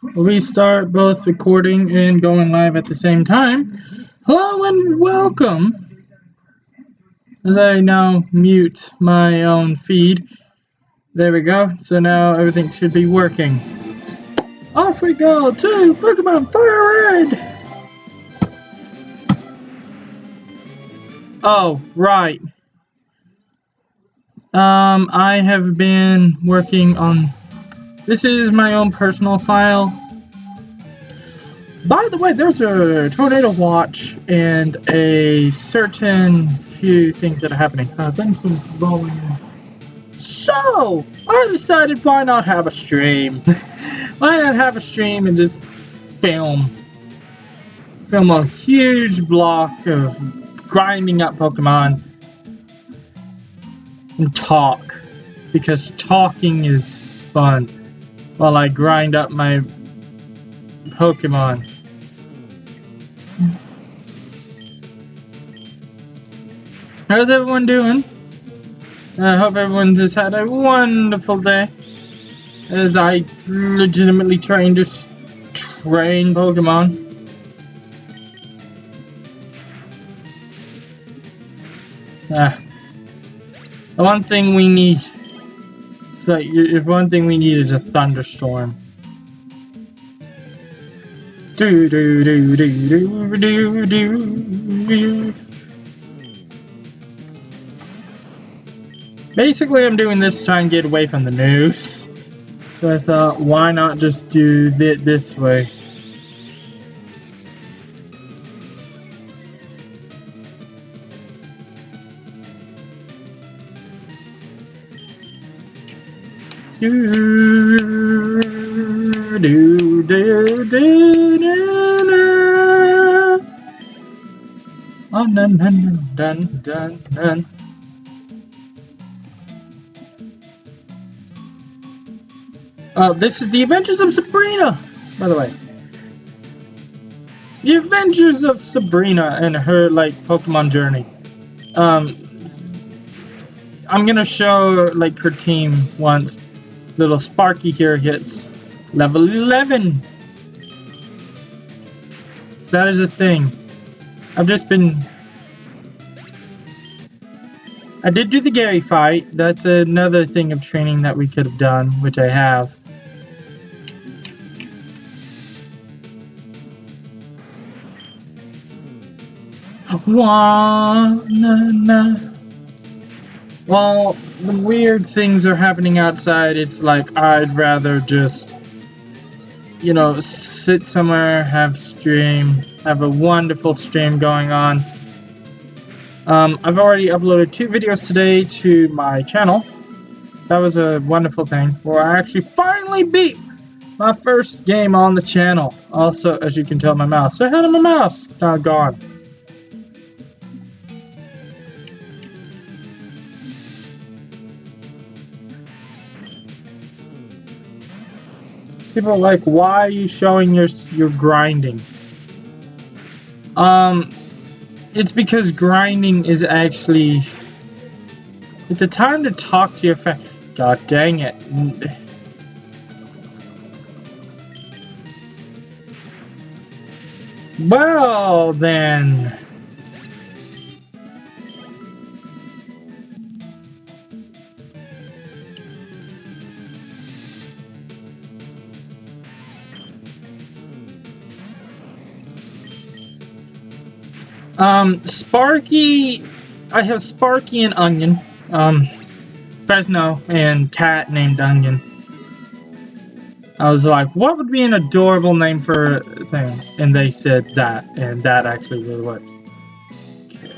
we start both recording and going live at the same time. Hello and welcome. As I now mute my own feed. There we go. So now everything should be working. Off we go to Pokemon FireRed! Oh, right. I have been working on... This is my own personal file. By the way, there's a tornado watch and a certain few things that are happening. Things are rolling in. So, I decided why not have a stream? Why not have a stream and just film a huge block of grinding up Pokemon and talk, because talking is fun while I grind up my Pokemon. How's everyone doing? I hope everyone has had a wonderful day as I legitimately train Pokemon. The one thing we need, if one thing we need is a thunderstorm. Do do do do do do do. Basically, I'm doing this to try and get away from the news. So I thought, why not just do it this way? Do do do do do. Oh, dun dun dun dun dun. This is the Adventures of Sabrina, by the way. The Adventures of Sabrina and her, Pokemon journey. I'm gonna show, her team once little Sparky here hits level 11. So that is a thing. I did do the Gary fight. That's another thing of training that we could have done, which I have. Well, the weird things are happening outside. It's like I'd rather just, sit somewhere, have a wonderful stream going on. I've already uploaded 2 videos today to my channel. That was a wonderful thing, where I actually finally beat my first game on the channel. Also, as you can tell, my mouse. Say hi to my mouse. Now gone. People are like, why are you showing your grinding? It's because grinding is actually... It's a time to talk to your friend. God dang it. Well, then... Sparky, I have Sparky and Onion, Fresno and cat named Onion. I was like, what would be an adorable name for a thing? And they said that, and that actually really works. Okay.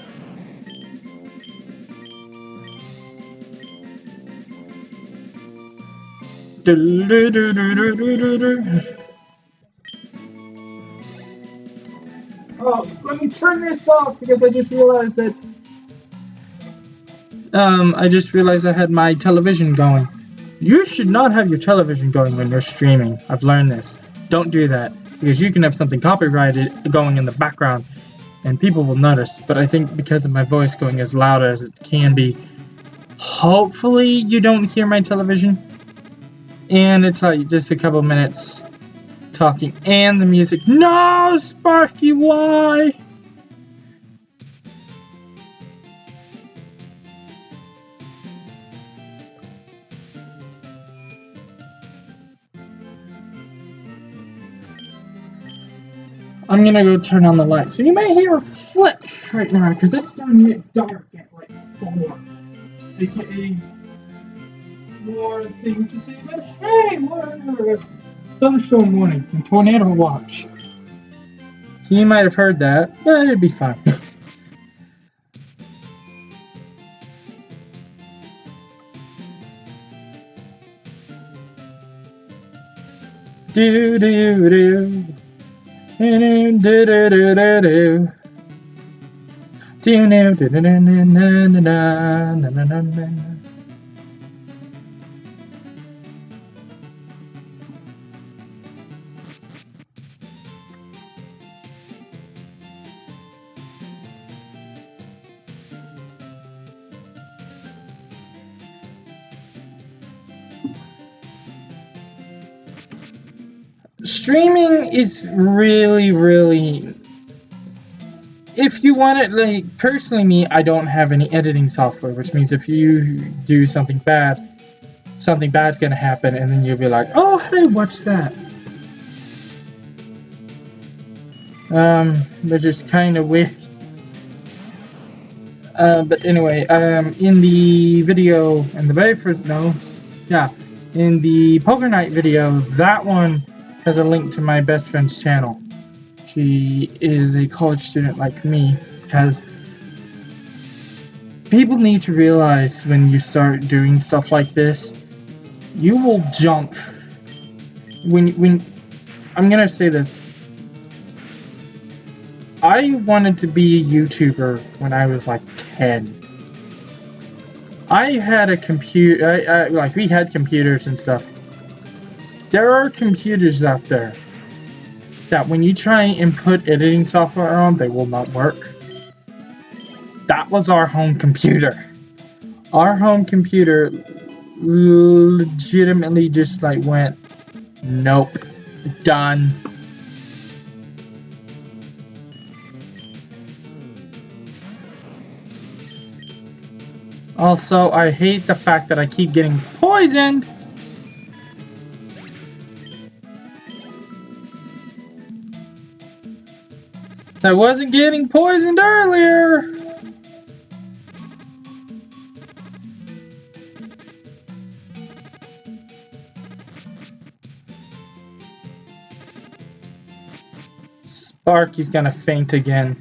Oh, let me turn this off because I just realized that I had my television going. You should not have your television going when you're streaming. I've learned this. Don't do that because you can have something copyrighted going in the background and people will notice. But I think because of my voice going as loud as it can be, hopefully you don't hear my television. And it's like just a couple minutes talking and the music. No, Sparky, why? I'm gonna go turn on the light. So you may hear a flick right now because it's starting to get dark at like 4. AKA more things to say, but hey, whatever. Thunderstorm warning and tornado watch. So you might have heard that, but it'd be fine. Do do do. Do do do do do do. Do do do do do do do do. Streaming is really, if you want it, like, personally me, I don't have any editing software, which means if you do something bad's gonna happen, and then you'll be like, oh, hey, what's that? Which is kind of weird. But anyway, in the video, in the very first, in the Poker Night video, that one has a link to my best friend's channel. She is a college student like me, because people need to realize when you start doing stuff like this, you will jump. When I'm gonna say this, I wanted to be a YouTuber when I was like 10. I had a computer, like we had computers and stuff. There are computers out there that when you try and put editing software on, they will not work. That was our home computer. Our home computer legitimately just like went, nope, done. Also, I hate the fact that I keep getting poisoned. I wasn't getting poisoned earlier. Sparky's gonna faint again.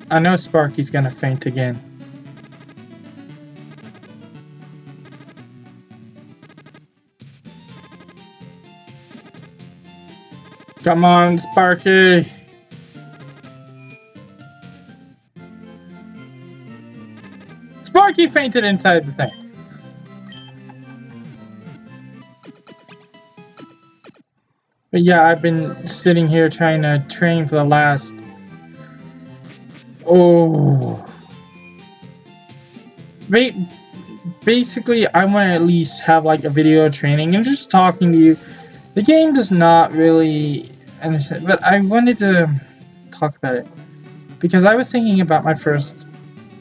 I know Sparky's gonna faint again. Come on, Sparky! Sparky fainted inside the thing. But yeah, I've been sitting here trying to train for the last... Basically, I want to at least have like a video training and just talking to you. The game does not really understand, but I wanted to talk about it because I was thinking about my first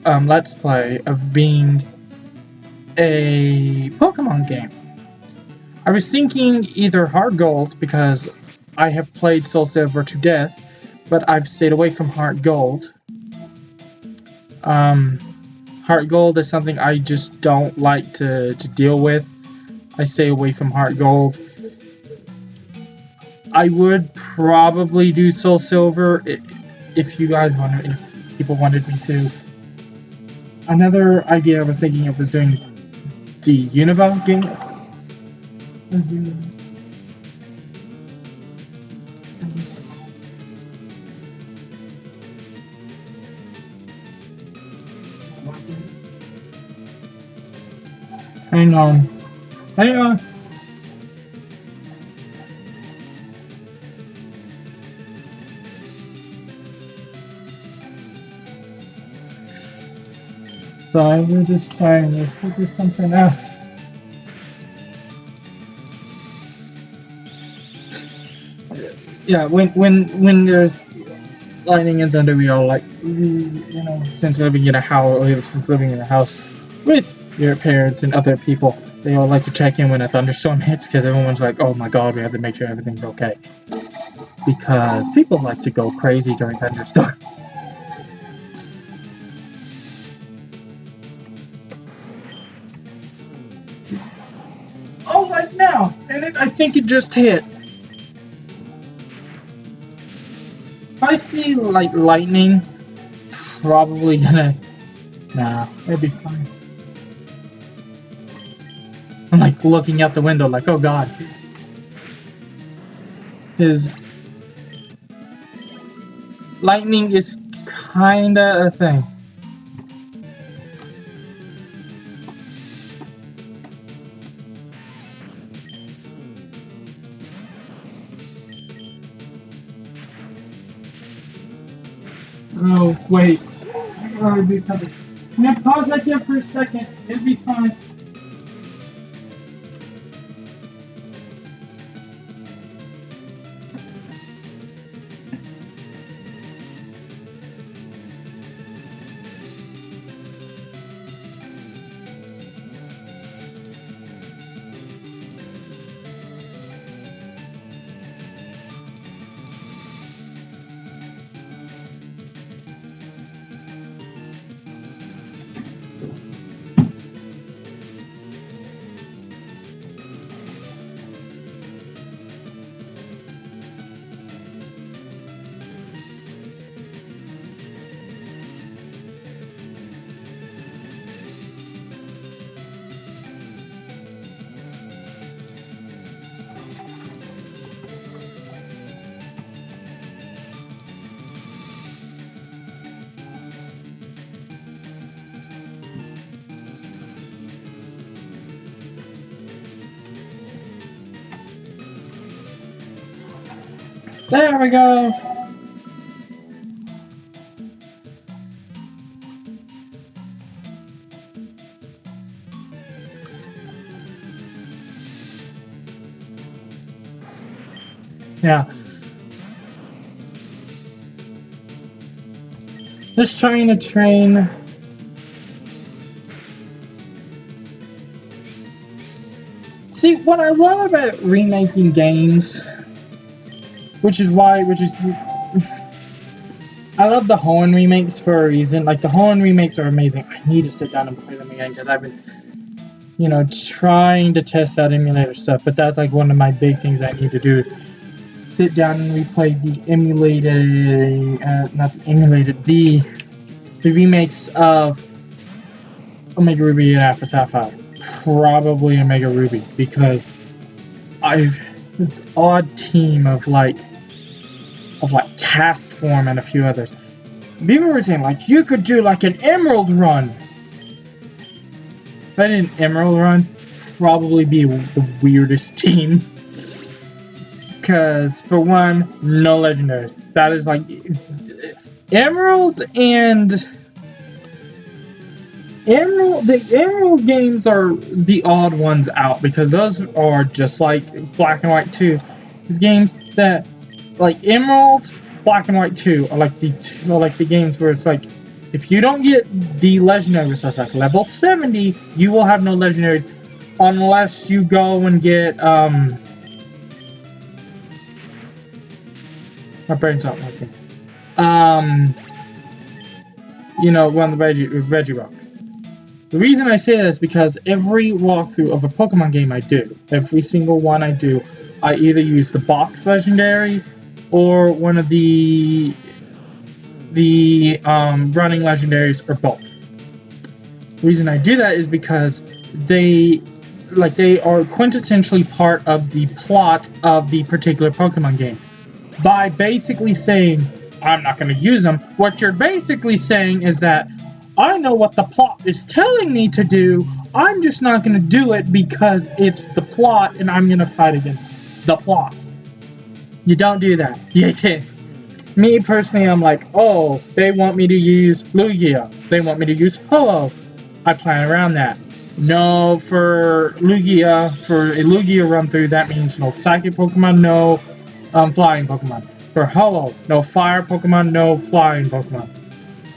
Let's Play of being a Pokemon game. I was thinking either Heart Gold, because I have played Soul Silver to death, but I've stayed away from Heart Gold. Heart Gold is something I just don't like to deal with. I stay away from Heart Gold. I would probably do Soul Silver if you guys wanted, if people wanted me to. Another idea I was thinking of was doing the Unova game. Hang on. Hang on. Sorry, we're just trying to figure something out. yeah, when there's lightning and thunder, we all like, you know, since living in a house with your parents and other people, they all like to check in when a thunderstorm hits because everyone's like, oh my god, we have to make sure everything's okay. Because people like to go crazy during thunderstorms. Oh, right now! And I think it just hit. If I see, like, lightning, probably gonna... Nah, it'd be fine. I'm, like, looking out the window like, oh god. Because lightning is kinda a thing. Oh, wait. I gotta do something. Can I pause right there for a second? It'll be fine. There we go. Yeah. Just trying to train. See, what I love about remaking games, which is I love the Horn remakes for a reason. Like, the Horn remakes are amazing. I need to sit down and play them again because I've been, you know, trying to test out emulator stuff. But that's like one of my big things I need to do is sit down and replay the the remakes of Omega Ruby and Alpha Sapphire. Probably Omega Ruby because I've this odd team of like Cast Form and a few others. People were saying like you could do like an Emerald run. If I did an Emerald run, probably be the weirdest team. Because for one, no legendaries. That is like Emerald. The Emerald games are the odd ones out because those are just like Black and White 2. These games that like Emerald, Black and White 2 are like the games where it's like if you don't get the legendary stuff like level 70, you will have no legendaries unless you go and get my brain's not working. You know, one of the Regirocks. The reason I say that is because every walkthrough of a Pokemon game I do, every single one I do, I either use the box legendary or one of the running legendaries or both. The reason I do that is because they are quintessentially part of the plot of the particular Pokemon game. By basically saying, I'm not going to use them, what you're basically saying is that I know what the plot is telling me to do, I'm just not going to do it because it's the plot and I'm going to fight against the plot. You don't do that. You can't. Me personally, I'm like, oh, they want me to use Lugia. They want me to use Holo. I plan around that. No, for a Lugia run through, that means no Psychic Pokemon, no Flying Pokemon. For Hollow, no fire Pokemon, no flying Pokemon.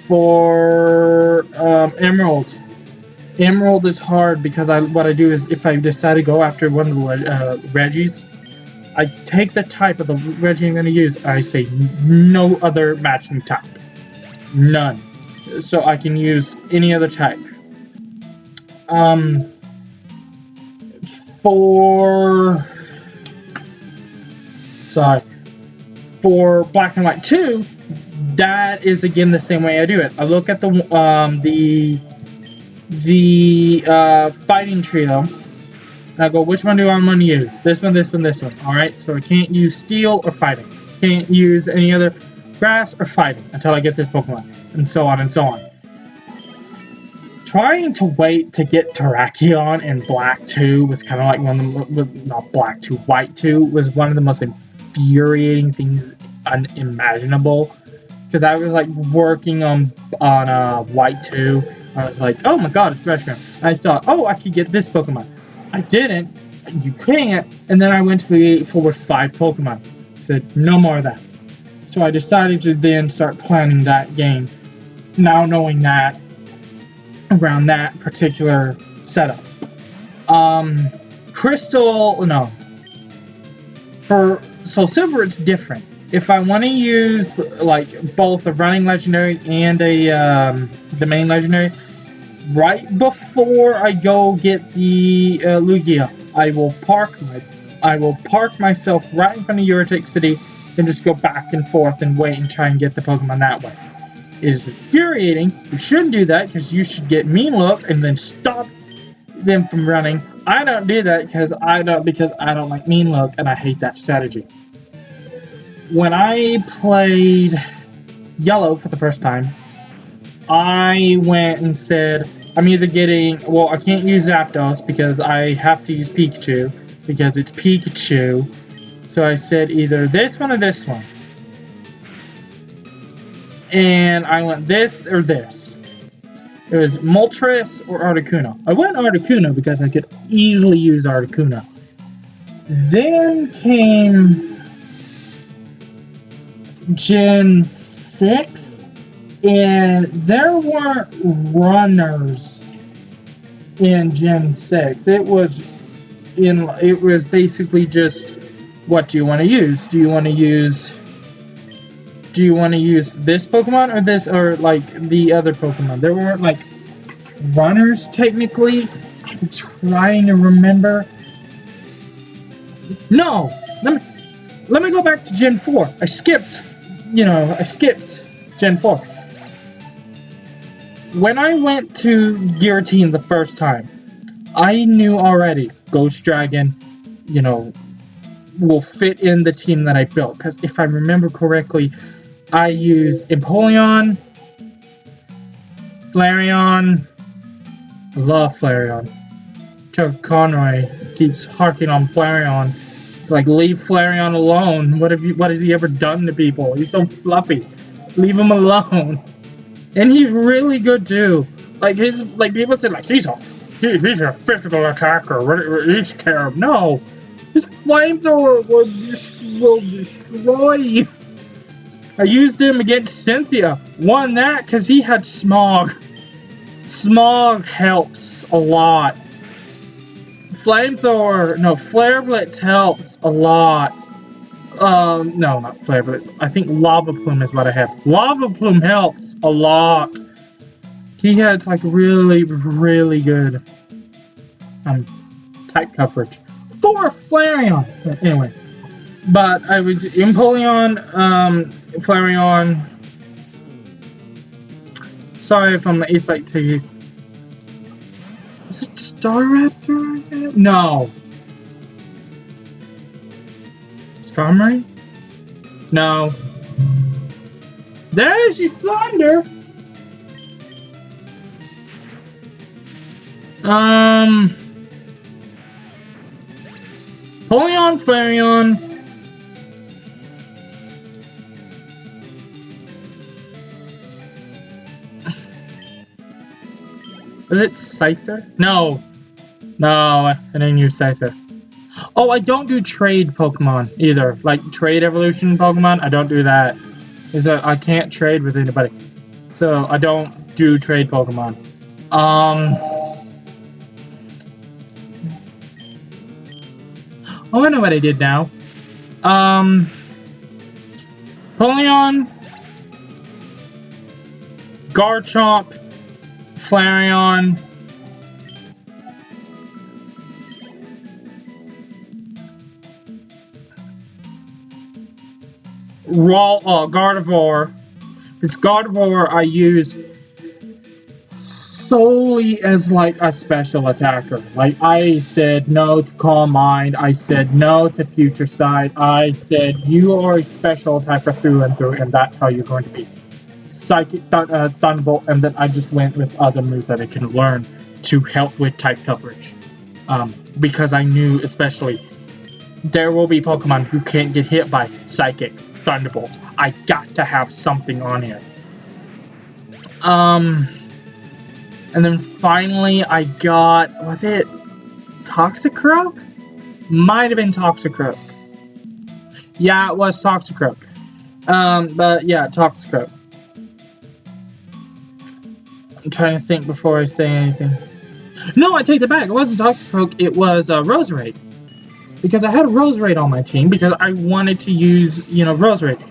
For Emerald. Emerald is hard because what I do is if I decide to go after one of the Reggies, I take the type of the Reggie I'm going to use. I say no other matching type. None. So I can use any other type. For Black and White 2, that is again the same way I do it. I look at the fighting trio, and I go, which one do I want to use? This one, this one, this one. Alright, so I can't use Steel or Fighting. Can't use any other Grass or Fighting until I get this Pokemon, and so on and so on. Trying to wait to get Terrakion in Black 2 was kind of like not Black 2, White 2 was one of the most infuriating things unimaginable. Because I was like working on White 2. I was like, oh my god, it's Reshiram. I thought, oh, I could get this Pokemon. I didn't. You can't. And then I went to the Elite Four with 5 Pokemon. I said, no more of that. So I decided to then start planning that game. Now knowing that, around that particular setup. Crystal, no. For Soul Silver, it's different. If I want to use like both a running legendary and the main legendary, right before I go get the Lugia, I will park myself right in front of Uritic City and just go back and forth and wait and try and get the Pokemon that way. It is infuriating. You shouldn't do that because you should get Mean Look and then stop them from running. I don't do that because I don't like Mean Look and I hate that strategy. When I played Yellow for the first time, I went and said, I'm either getting, well, I can't use Zapdos because I have to use Pikachu because it's Pikachu. So I said either this one or this one. And I went this or this. It was Moltres or Articuno. I went Articuno because I could easily use Articuno. Then came Gen 6, and there weren't runners in Gen 6. It was basically just, what do you want to use? Do you want to use this Pokemon or this, or like the other Pokemon? There weren't like runners technically. I'm trying to remember. No, let me go back to Gen 4. I skipped Gen 4. When I went to Giratina the first time, I knew already Ghost Dragon, will fit in the team that I built. Because if I remember correctly, I used Empoleon, Flareon. I love Flareon. Trevor Conroy keeps harking on Flareon. It's like, leave Flareon alone. What has he ever done to people? He's so fluffy. Leave him alone. And he's really good too. People say he's a physical attacker. He's terrible. No, his flamethrower will destroy you. I used him against Cynthia. Won that because he had Smog. Smog helps a lot. Flare Blitz helps a lot. No, not Flare Blitz. I think Lava Plume is what I have. Lava Plume helps a lot. He has really, really good type coverage for Flareon. Anyway, but I was Empoleon, Flareon. Sorry if I'm like to you. Is it Staraptor? No. Skarmory? No. There's your Thunder. Empoleon, Flareon. Was it Scyther? No, I didn't use Scyther. Oh, I don't do trade Pokemon either. Like trade evolution Pokemon, I don't do that. I can't trade with anybody. So I don't do trade Pokemon. Oh, I know what I did now. Polion, Garchomp, Flareon, Gardevoir. It's Gardevoir I use solely as like a special attacker. Like I said no to Calm Mind, I said no to Future Sight, I said you are a special attacker through and through, and that's how you're going to be. Psychic Thunderbolt, and then I just went with other moves that I can learn to help with type coverage. Because I knew especially there will be Pokemon who can't get hit by Psychic Thunderbolt. I got to have something on here. And then finally I got, was it Toxicroak? Might have been Toxicroak. Yeah, it was Toxicroak. But yeah, Toxicroak. I'm trying to think before I say anything. No, I take it back. It wasn't Toxicroak, it was Roserade. Because I had Roserade on my team because I wanted to use, Roserade.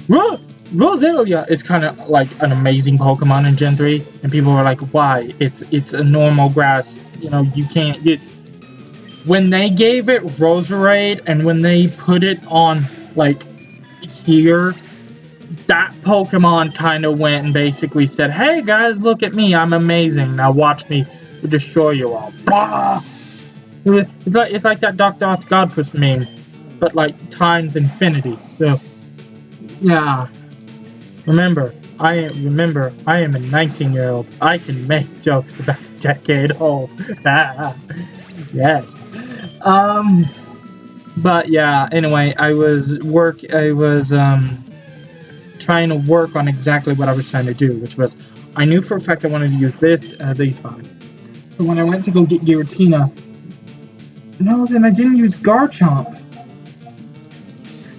Roselia is kind of like an amazing Pokemon in Gen 3, and people were like, why? It's a normal grass, you can't get... When they gave it Roserade, and when they put it on, like, here, that Pokemon kind of went and basically said, hey guys, look at me, I'm amazing, now watch me destroy you all. Blah! It's like that Dr. Godpuss meme, but like times infinity, so... Yeah. Remember, I am a 19-year-old. I can make jokes about a decade old. Yes. But yeah, anyway, I was trying to work on exactly what I was trying to do, which was, I knew for a fact I wanted to use these 5. So when I went to go get Giratina, no, then I didn't use Garchomp.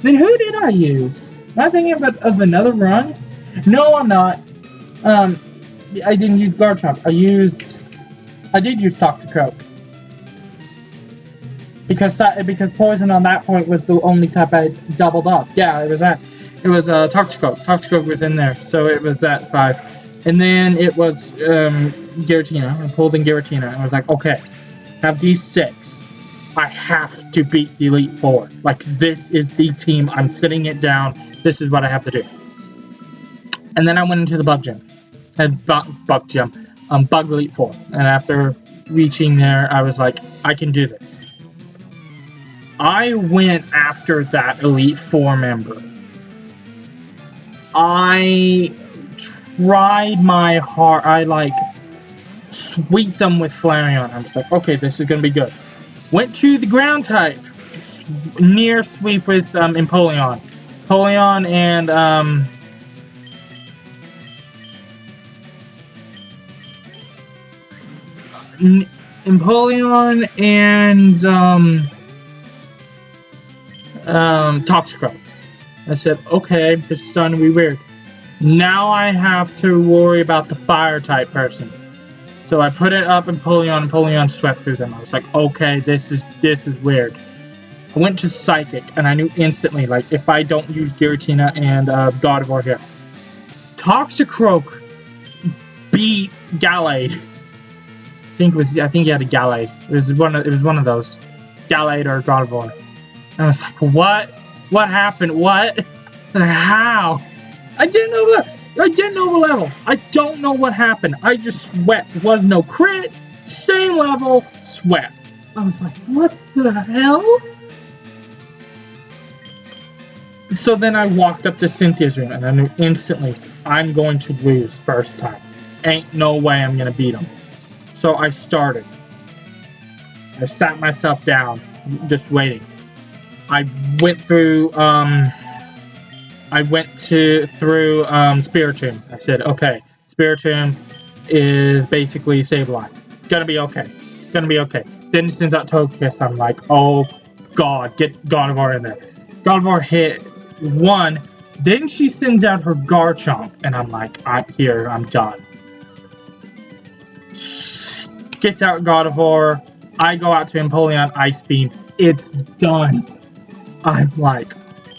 Then who did I use? Am I thinking of another run? No, I'm not. I didn't use Garchomp. I did use Toxicroak. Because Poison on that point was the only type I doubled up. Yeah, it was that. It was Toxicroak. Toxicroak was in there, so it was that 5. And then it was Giratina. I pulled in Giratina. I was like, okay, have these 6. I have to beat the Elite 4. Like, this is the team. I'm sitting it down. This is what I have to do. And then I went into the Bug Gym. Bug Elite 4. And after reaching there, I was like, I can do this. I went after that Elite 4 member. I tried my hard. I, like, sweeped them with Flareon. I was like, okay, this is going to be good. Went to the ground type. Near sweep with Empoleon. Empoleon and Toxicroak. I said, okay, this is starting to be weird. Now I have to worry about the fire type person. So I put it up in Empoleon, and Empoleon swept through them. I was like, okay, this is weird. I went to Psychic, and I knew instantly, like, if I don't use Giratina and Gardevoir here, Toxicroak beat Gallade. I think he had a Gallade. It was one of those, Gallade or Gardevoir. And I was like, what? What happened? What? How? I didn't know the level. I don't know what happened. I just swept. Was no crit. Same level. Swept. I was like, what the hell? So then I walked up to Cynthia's room, and I knew instantly I'm going to lose first time. Ain't no way I'm going to beat him. So I started. I sat myself down, just waiting. I went through, through Spiritomb. I said, okay, Spiritomb is basically Sableye. Gonna be okay. Then it sends out Togekiss. I'm like, oh God, get Gardevoir in there. Gardevoir hit 1. Then she sends out her Garchomp, and I'm like, I'm done. Gets out Gardevoir. I go out to Empoleon Ice Beam. It's done. I'm like,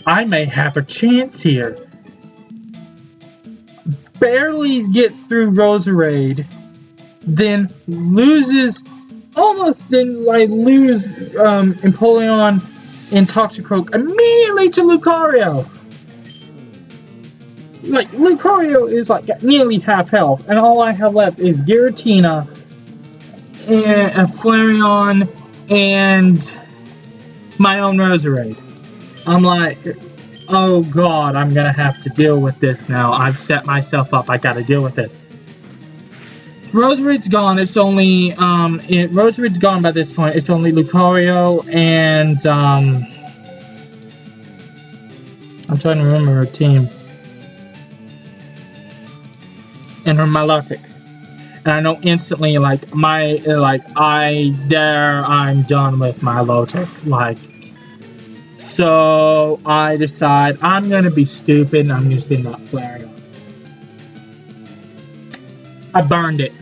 I may have a chance here. Barely get through Roserade, then loses, almost then like lose Empoleon and Toxicroak immediately to Lucario. Like, Lucario is like nearly half health, and all I have left is Giratina, and a Flareon, and my own Roserade. I'm like, oh god, I'm gonna have to deal with this now. I've set myself up, I gotta deal with this. So Roserade's gone, it's only, Roserade's gone by this point, it's only Lucario and, I'm trying to remember her team. And her Milotic. And I know instantly, like, I'm done with Milotic, like, so I decide I'm gonna be stupid and I'm using that Flareon. I burned it.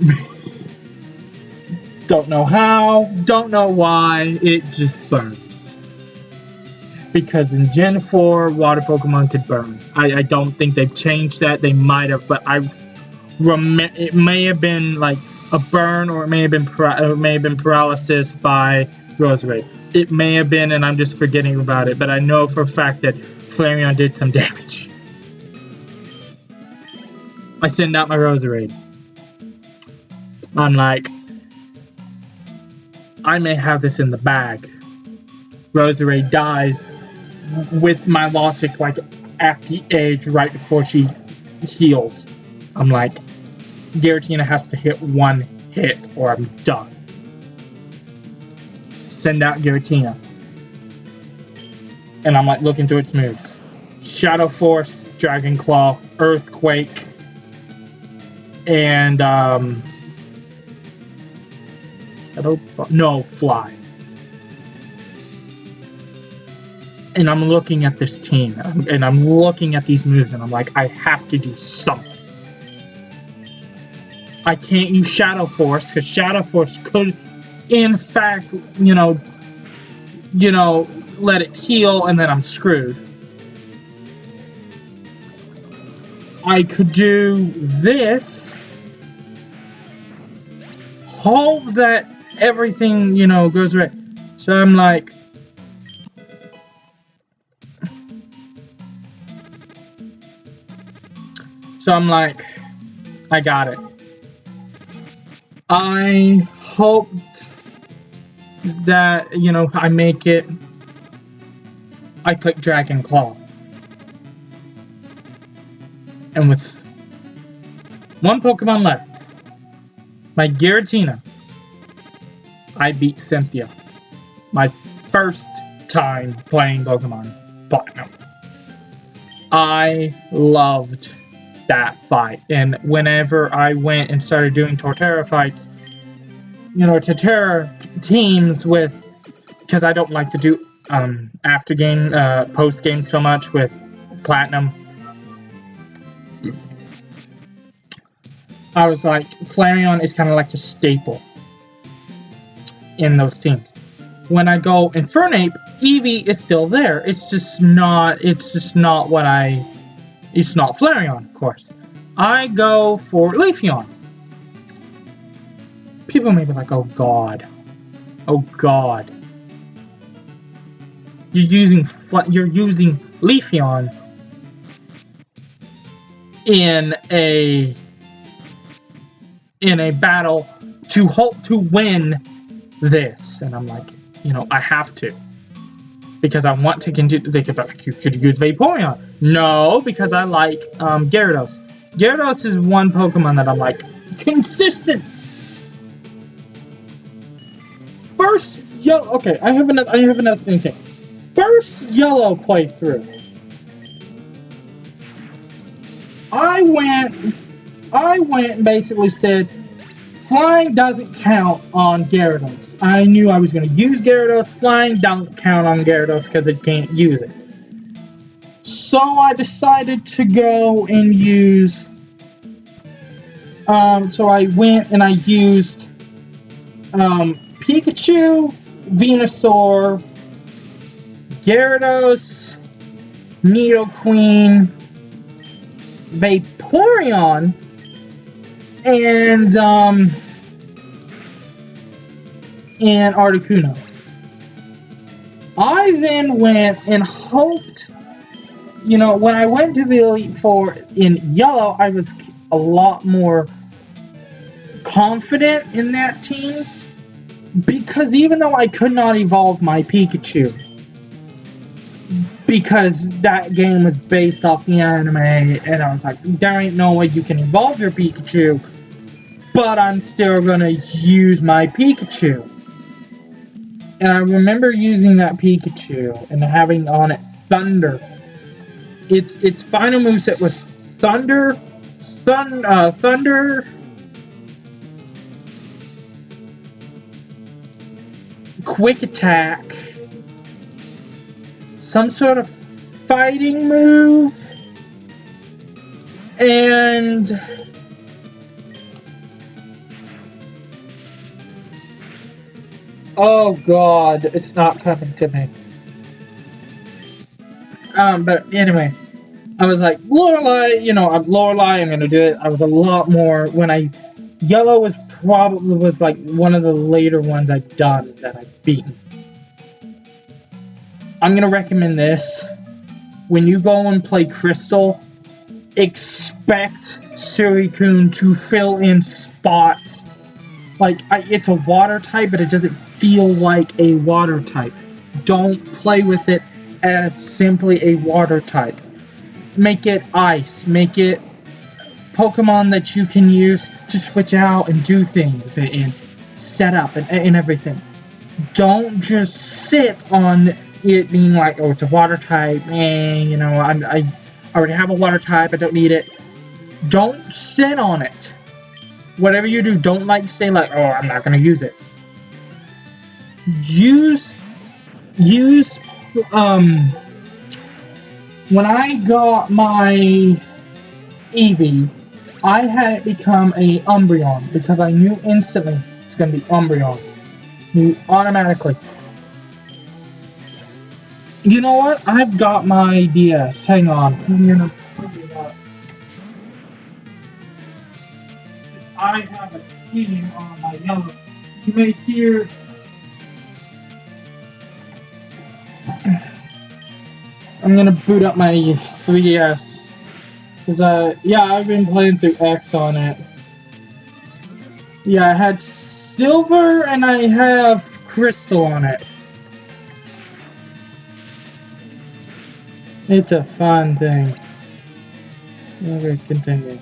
Don't know how, don't know why, it just burns. Because in Gen 4, water Pokemon could burn. I don't think they've changed that, they might have, but it may have been like a burn, or it may have been paralysis by Roserade. It may have been, and I'm just forgetting about it, but I know for a fact that Flareon did some damage. I send out my Roserade. I'm like, I may have this in the bag. Roserade dies with my Milotic like at the edge right before she heals. I'm like, Giratina has to hit 1 hit or I'm done. Send out Giratina. And I'm like looking through its moves. Shadow Force, Dragon Claw, Earthquake, and Fly. And I'm looking at this team, and I'm looking at these moves, and I'm like, I have to do something. I can't use Shadow Force, because Shadow Force could, in fact, let it heal, and then I'm screwed. I could do this, hope that everything, goes right. So I'm like, I got it. I hoped that, I make it. I click Dragon Claw. And with 1 Pokemon left, my Giratina, I beat Cynthia. My first time playing Pokemon Platinum. I loved that fight, and whenever I went and started doing Torterra fights, Torterra teams with, because I don't like to do after game, post game so much with Platinum. I was like, Flareon is kind of like a staple in those teams. When I go Infernape, Eevee is still there. It's just not Flareon, of course. I go for Leafeon. People may be like, oh god. Oh god. You're using Leafeon in a battle to hope to win this. And I'm like, I have to. Because I want to continue. They could be like, you could use Vaporeon. No, because I like Gyarados. Gyarados is one Pokemon that I'm like, consistent. First yellow. Okay, I have another thing to say. First yellow playthrough. I went and basically said, flying doesn't count on Gyarados. I knew I was going to use Gyarados. Flying, don't count on Gyarados because it can't use it. So I decided to go and use... so I went and I used Pikachu, Venusaur, Gyarados, Nidoqueen, Vaporeon, and Articuno. I then went and hoped, you know, when I went to the Elite Four in Yellow, I was a lot more confident in that team, because even though I could not evolve my Pikachu, because that game was based off the anime, and I was like, there ain't no way you can evolve your Pikachu, but I'm still gonna use my Pikachu. And I remember using that Pikachu and having on it Thunder. Its final moveset was Thunder, Quick Attack, some sort of fighting move, and oh god, it's not coming to me. But anyway, I was like, Lorelei, you know, I'm Lorelei, I'm gonna do it. I was a lot more, Yellow was like one of the later ones I've done that I've beaten. I'm gonna recommend this. When you go and play Crystal, expect Suicune to fill in spots. Like, it's a water type, but it doesn't feel like a water type. Don't play with it as simply a water type. Make it ice. Make it Pokemon that you can use to switch out and do things and set up and everything. Don't just sit on it being like, oh, it's a water type, you know, I already have a water type, I don't need it. Don't sit on it. Whatever you do, don't say like, oh, I'm not gonna use it. Use when I got my Eevee, I had it become a Umbreon because I knew instantly it's gonna be Umbreon. Knew automatically. You know what? I've got my DS. Hang on. I'm gonna put it up. I have a team on my Yellow. You may hear. I'm gonna boot up my 3DS. Cause yeah, I've been playing through X on it. Yeah, I had Silver and I have Crystal on it. It's a fun thing. Okay, continue.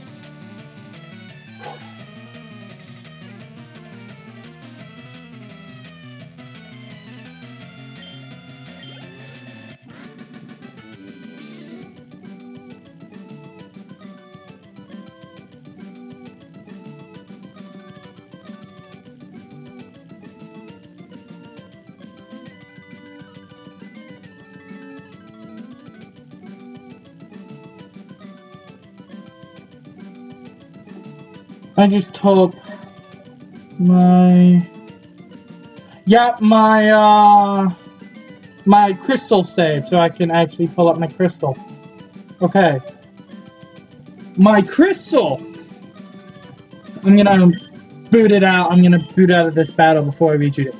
I just took my my crystal save so I can actually pull up my crystal. Okay. My crystal! I'm gonna boot it out. I'm gonna boot out of this battle before I reach it.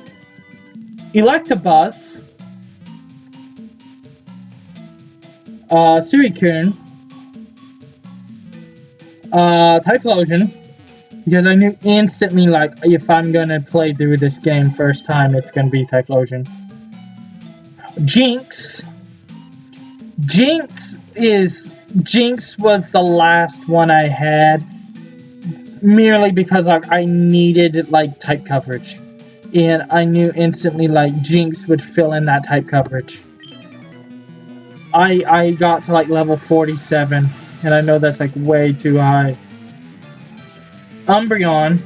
Electabuzz. Suicune. Typhlosion. Because I knew instantly, like, if I'm gonna play through this game first time, it's gonna be Typhlosion. Jinx. Jinx was the last one I had, merely because like, I needed, like, type coverage. And I knew instantly, like, Jinx would fill in that type coverage. I got to, like, level 47, and I know that's, like, way too high. Umbreon.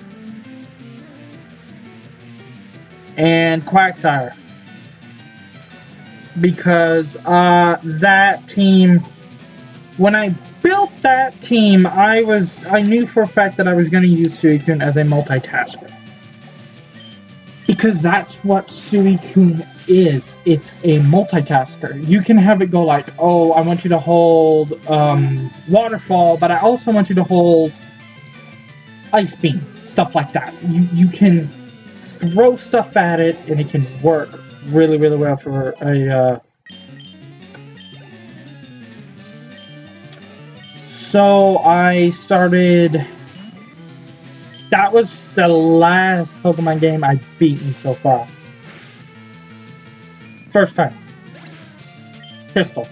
and Quagsire. Because that team, when I built that team, I knew for a fact that I was going to use Suicune as a multitasker. Because that's what Suicune is. It's a multitasker. You can have it go like, oh, I want you to hold Waterfall, but I also want you to hold Ice Beam. Stuff like that. You can throw stuff at it, and it can work really, really well for a... So I started... That was the last Pokemon game I've beaten so far. First time. Crystal.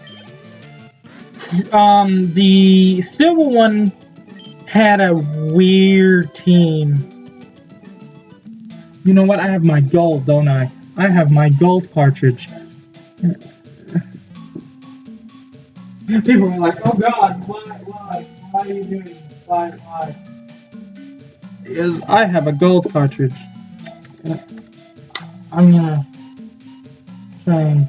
The silver one had a weird team. You know what? I have my gold, don't I? I have my gold cartridge. People are like, oh god, why are you doing this? Why? Because I have a gold cartridge. I'm gonna try and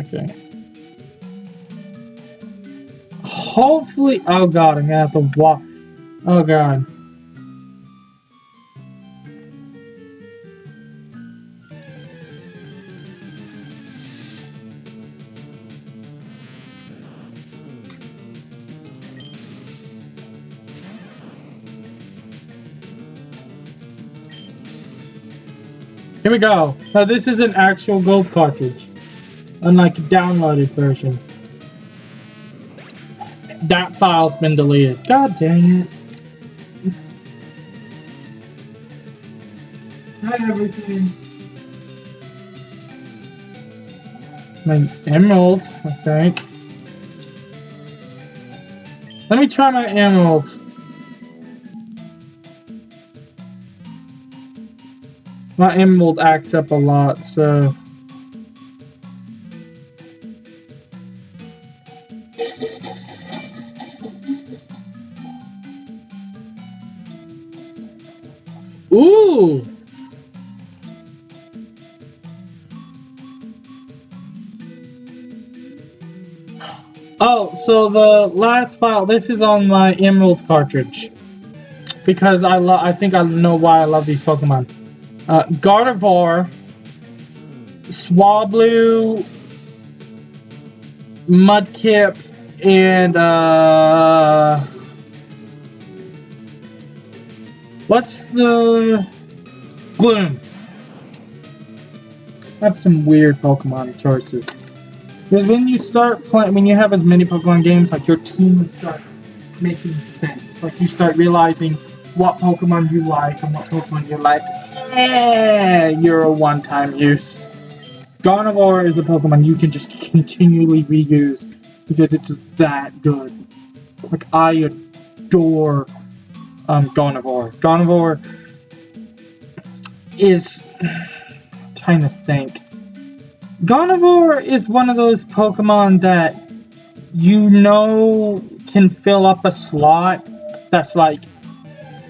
okay. Hopefully, oh god, I'm gonna have to walk. Oh god. Here we go. Now this is an actual gold cartridge, unlike a downloaded version. That file's been deleted. God dang it. Not everything. My emerald, I think. Let me try my emerald. My emerald acts up a lot, so... Ooh! Oh, so the last file, this is on my emerald cartridge. Because I think I know why I love these Pokemon. Gardevoir, Swablu, Mudkip, and what's the Gloom? I have some weird Pokemon choices. Because when you start playing, when you have as many Pokemon games, like your team will start making sense. Like you start realizing what Pokemon you like and what Pokemon you like. You're a one-time use. Gardevoir is a Pokemon you can just continually reuse because it's that good. Like I adore Gardevoir. Gardevoir is I'm trying to think. Gardevoir is one of those Pokemon that you know can fill up a slot that's like,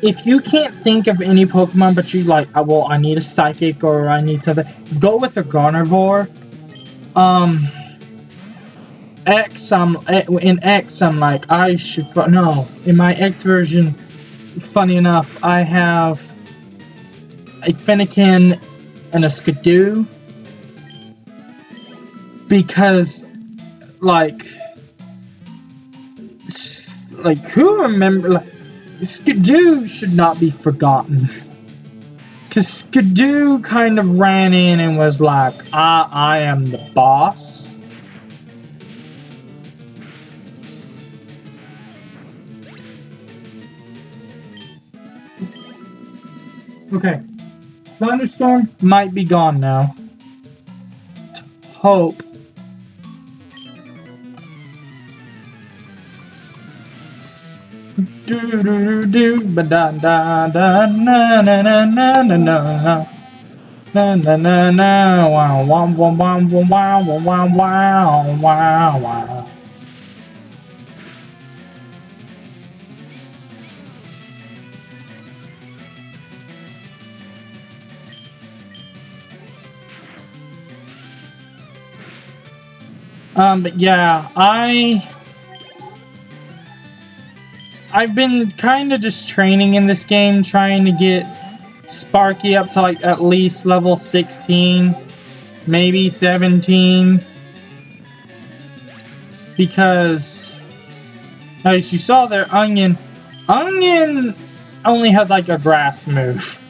if you can't think of any Pokemon but you like, oh, well, I need a Psychic or I need something, go with a Gardevoir. In X, I'm like, I should, no, in my X version, funny enough, I have a Fennekin and a Skidoo. Because, like who remember, like, Skidoo should not be forgotten. Because Skidoo kind of ran in and was like, I am the boss. Okay. Thunderstorm might be gone now. Hope. Do do do ba da da da na na na na na na na na na na wow wow wow wow wow wow wow wow wow. But yeah, I've been kind of just training in this game, trying to get Sparky up to like at least level 16, maybe 17, because as you saw there, Onion only has like a grass move.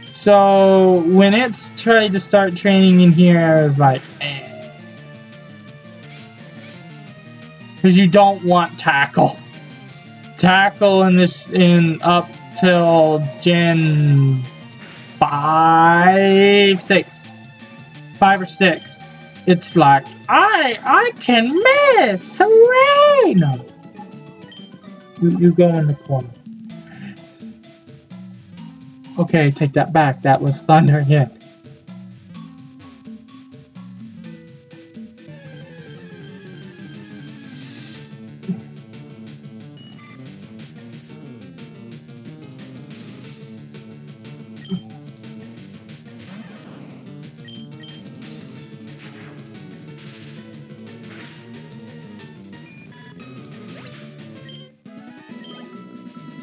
So when it's tried to start training in here, I was like, eh. Because you don't want Tackle. Tackle in up till Gen 5 or 6. It's like I can miss. Hooray! No. You go in the corner. Okay, take that back. That was thunder again.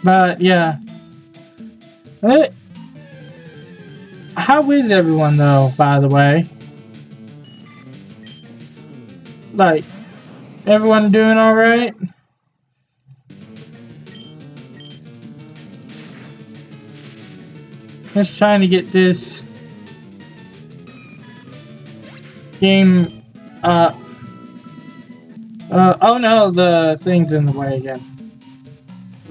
But yeah. How is everyone though, by the way? Like, everyone doing alright? Just trying to get this game up. Oh no, the thing's in the way again.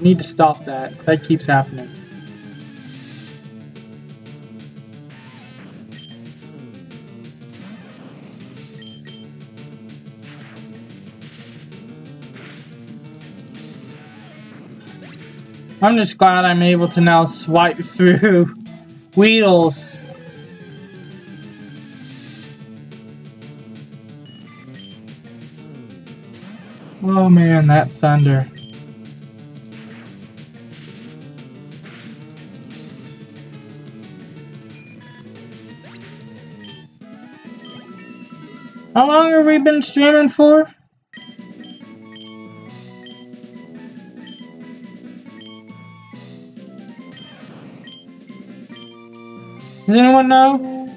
Need to stop that. That keeps happening. I'm just glad I'm able to now swipe through Weedles. Oh man, that thunder. How long have we been streaming for? Does anyone know?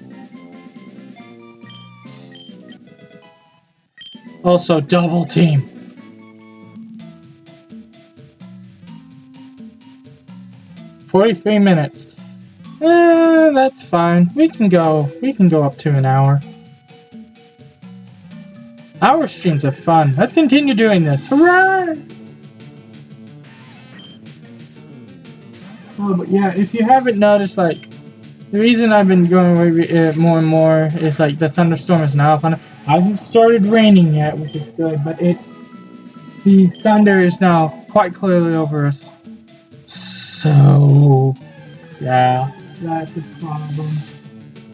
Also, double team. "43 minutes. That's fine. We can go up to an hour. Our streams are fun. Let's continue doing this. Hooray! Oh, but yeah, if you haven't noticed, like, the reason I've been going away more and more is like the thunderstorm is now upon. It hasn't started raining yet, which is good, but the thunder is now quite clearly over us. So yeah, that's a problem.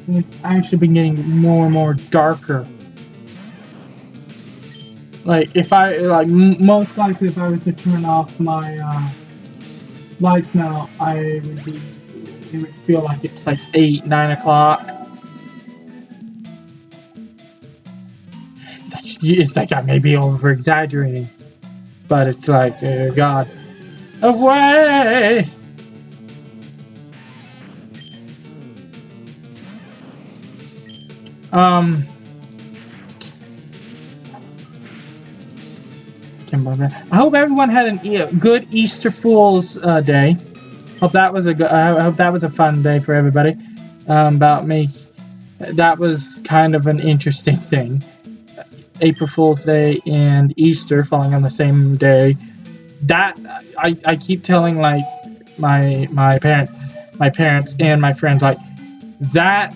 And it's actually been getting more and more darker. Like if I most likely if I was to turn off my lights now, it would feel like it's like 8, 9 o'clock. It's like I may be over exaggerating, but it's like, oh God, away! I hope everyone had a good Easter Fool's Day. Hope that was I hope that was a fun day for everybody. About me, that was kind of an interesting thing. April Fool's Day and Easter falling on the same day. That I keep telling like my parents and my friends like that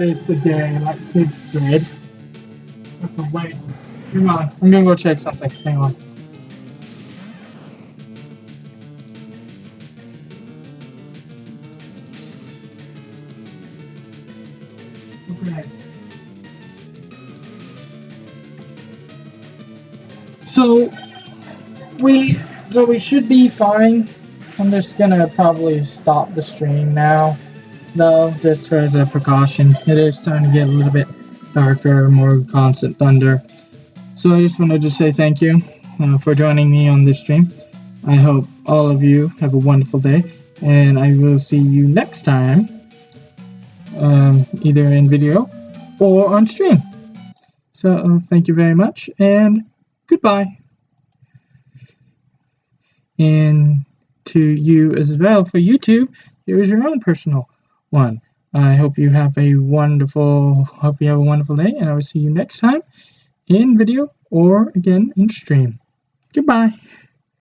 is the day like kids did. That's a wait. Hang on, I'm gonna go check something. Hang on. Okay. So we should be fine. I'm just gonna probably stop the stream now, though, just for as a precaution. It is starting to get a little bit darker, more constant thunder. So I just wanted to say thank you for joining me on this stream. I hope all of you have a wonderful day, and I will see you next time, either in video or on stream. So thank you very much, and goodbye. And to you as well for YouTube, here is your own personal one. I hope you have a wonderful day, and I will see you next time in video or again in stream. Goodbye.